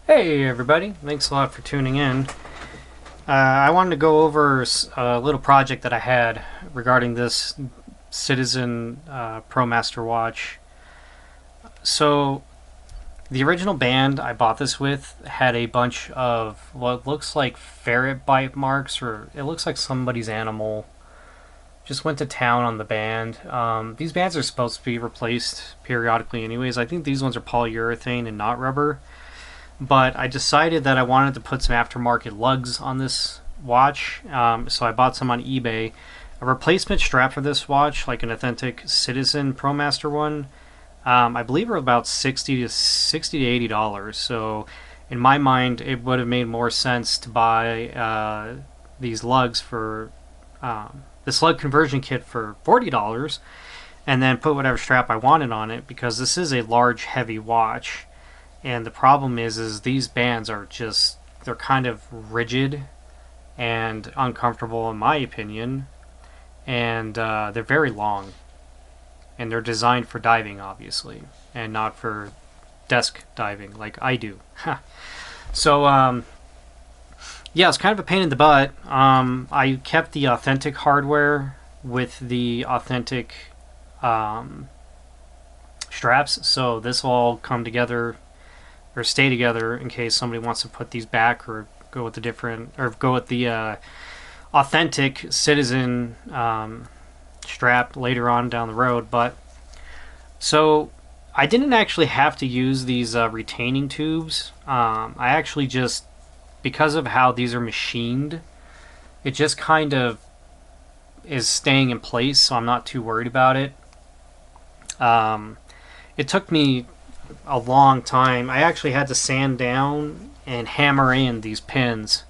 Hey everybody, thanks a lot for tuning in. I wanted to go over a little project that I had regarding this Citizen Promaster watch. So, the original band I bought this with had a bunch of what looks like ferret bite marks, or it looks like somebody's animal. Just went to town on the band. These bands are supposed to be replaced periodically, anyways. I think these ones are polyurethane and not rubber. But I decided that I wanted to put some aftermarket lugs on this watch, so I bought some on eBay. A replacement strap for this watch, like an authentic Citizen ProMaster one, I believe are about $60 to $80. So, in my mind, it would have made more sense to buy these lugs for this lug conversion kit for $40, and then put whatever strap I wanted on it, because this is a large, heavy watch. And the problem is these bands are just, they're kind of rigid and uncomfortable in my opinion. And they're very long. And they're designed for diving, obviously. And not for desk diving like I do. So, yeah, it's kind of a pain in the butt. I kept the authentic hardware with the authentic straps. So this will all come together or stay together in case somebody wants to put these back or go with the different, or go with the authentic Citizen strap later on down the road. But so I didn't actually have to use these retaining tubes. I actually just, because of how these are machined, it just kind of is staying in place, so I'm not too worried about it. It took me a long time. I actually had to sand down and hammer in these pins.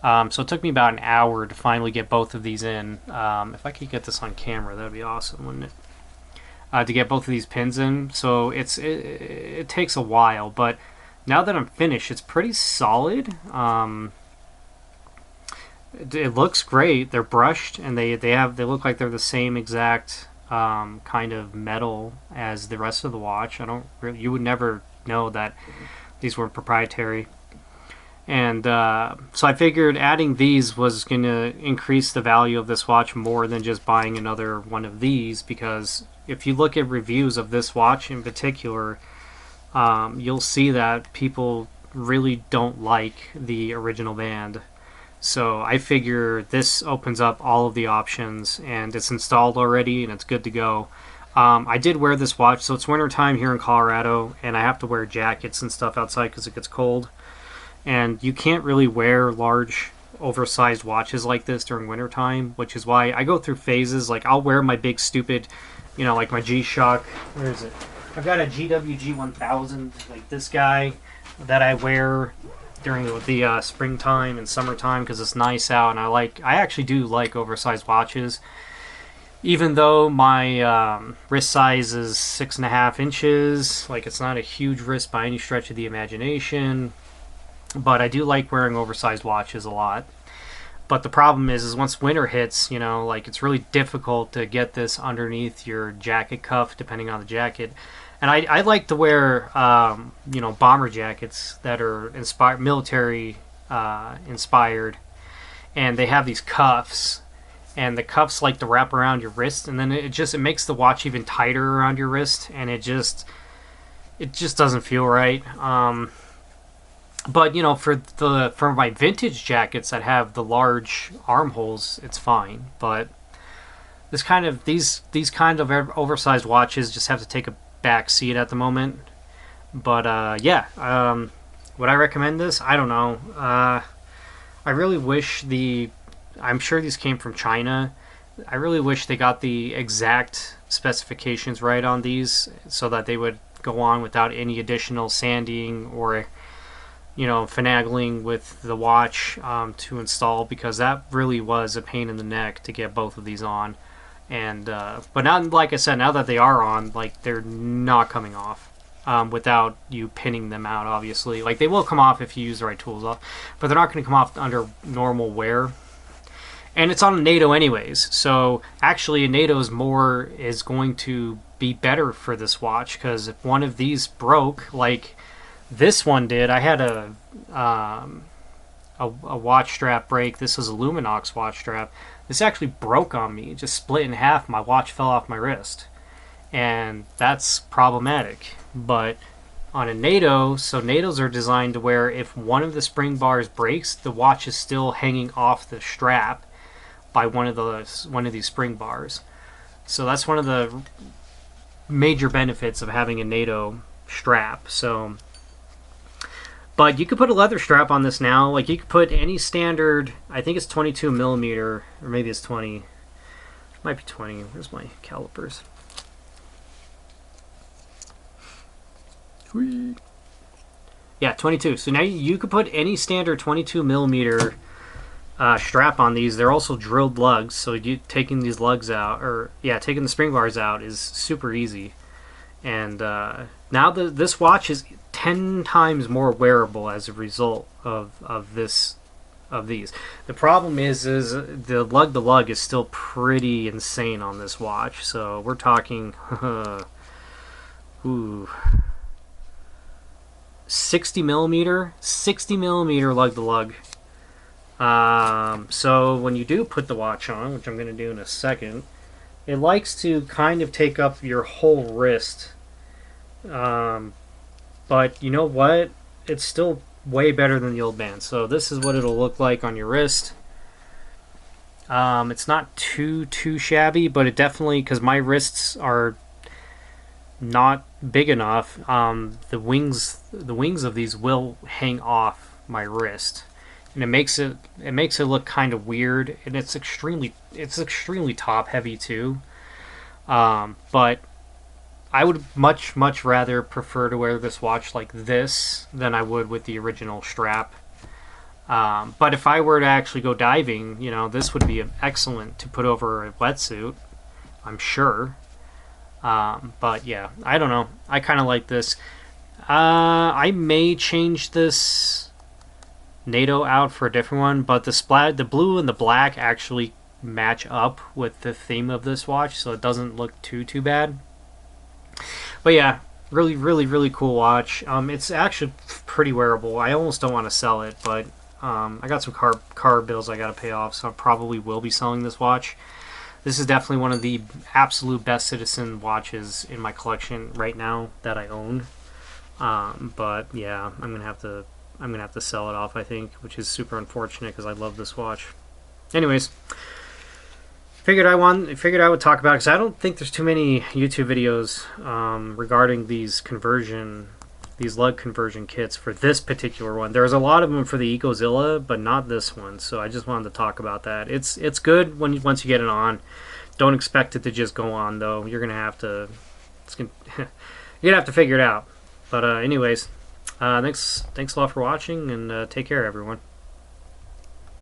So it took me about an hour to finally get both of these in. If I could get this on camera, that'd be awesome, wouldn't it? To get both of these pins in. So it takes a while, but now that I'm finished, it's pretty solid. It looks great. They're brushed, and they look like they're the same exact kind of metal as the rest of the watch. You would never know that these were proprietary. And so I figured adding these was going to increase the value of this watch more than just buying another one of these, because if you look at reviews of this watch in particular, you'll see that people really don't like the original band. So I figure this opens up all of the options, and it's installed already and it's good to go. I did wear this watch, so it's winter time here in Colorado, and I have to wear jackets and stuff outside because it gets cold. And you can't really wear large, oversized watches like this during winter time, which is why I go through phases. Like, I'll wear my big stupid, like my G-Shock. Where is it? I've got a GWG 1000, like this guy, that I wear during the springtime and summertime because it's nice out, and I actually do like oversized watches, even though my wrist size is 6.5 inches. Like, it's not a huge wrist by any stretch of the imagination, but I do like wearing oversized watches a lot. But the problem is once winter hits, like, it's really difficult to get this underneath your jacket cuff, depending on the jacket. And I like to wear, bomber jackets that are military inspired, and they have these cuffs, and the cuffs like to wrap around your wrist, and then it makes the watch even tighter around your wrist, and it just doesn't feel right. But for my vintage jackets that have the large armholes, it's fine. But these kind of oversized watches just have to take a back seat at the moment. But would I recommend this? I don't know. I really wish I'm sure these came from China. I really wish they got the exact specifications right on these, so that they would go on without any additional sanding or finagling with the watch to install, because that really was a pain in the neck to get both of these on. And but now, like I said, now that they are on, like, they're not coming off without you pinning them out, obviously. Like, they will come off if you use the right tools off, but they're not going to come off under normal wear. And it's on a NATO anyways, so actually a NATO is going to be better for this watch, because if one of these broke, like This one did. I had a watch strap break. This was a Luminox watch strap. This actually broke on me. It just split in half. My watch fell off my wrist. And that's problematic. But on a NATO, so NATOs are designed to where if one of the spring bars breaks, the watch is still hanging off the strap by one of these spring bars. So that's one of the major benefits of having a NATO strap. So, but you could put a leather strap on this now. Like you could put any standard. I think it's 22 millimeter, or maybe it's 20. It might be 20. Where's my calipers? Whee. Yeah, 22. So now you could put any standard 22 millimeter strap on these. They're also drilled lugs, so you taking these lugs out, or yeah, taking the spring bars out is super easy. And now this watch is 10 times more wearable as a result of these. The problem is the lug is still pretty insane on this watch. So we're talking, ooh, 60 millimeter lug to lug. So when you do put the watch on, which I'm going to do in a second, it likes to kind of take up your whole wrist. But you know what? It's still way better than the old band. So this is what it'll look like on your wrist. It's not too shabby, but it definitely, because my wrists are not big enough, the wings of these will hang off my wrist, and it makes it look kind of weird, and it's extremely top heavy too. But I would much rather prefer to wear this watch like this than I would with the original strap. But if I were to actually go diving, you know, this would be excellent to put over a wetsuit, I'm sure. But yeah, I don't know. I kind of like this. I may change this NATO out for a different one, but the blue and the black actually match up with the theme of this watch, so it doesn't look too bad. But yeah, really cool watch. It's actually pretty wearable. I almost don't want to sell it, but I got some car bills I got to pay off, so I probably will be selling this watch. This is definitely one of the absolute best Citizen watches in my collection right now that I own. But yeah, I'm gonna have to sell it off, I think, which is super unfortunate because I love this watch. Anyways, figured I would talk about it because I don't think there's too many YouTube videos regarding these lug conversion kits for this particular one. There's a lot of them for the Ecozilla, but not this one. So I just wanted to talk about that. It's good once you get it on. Don't expect it to just go on though. You're gonna have to you're gonna have to figure it out. But anyways, thanks a lot for watching, and take care, everyone.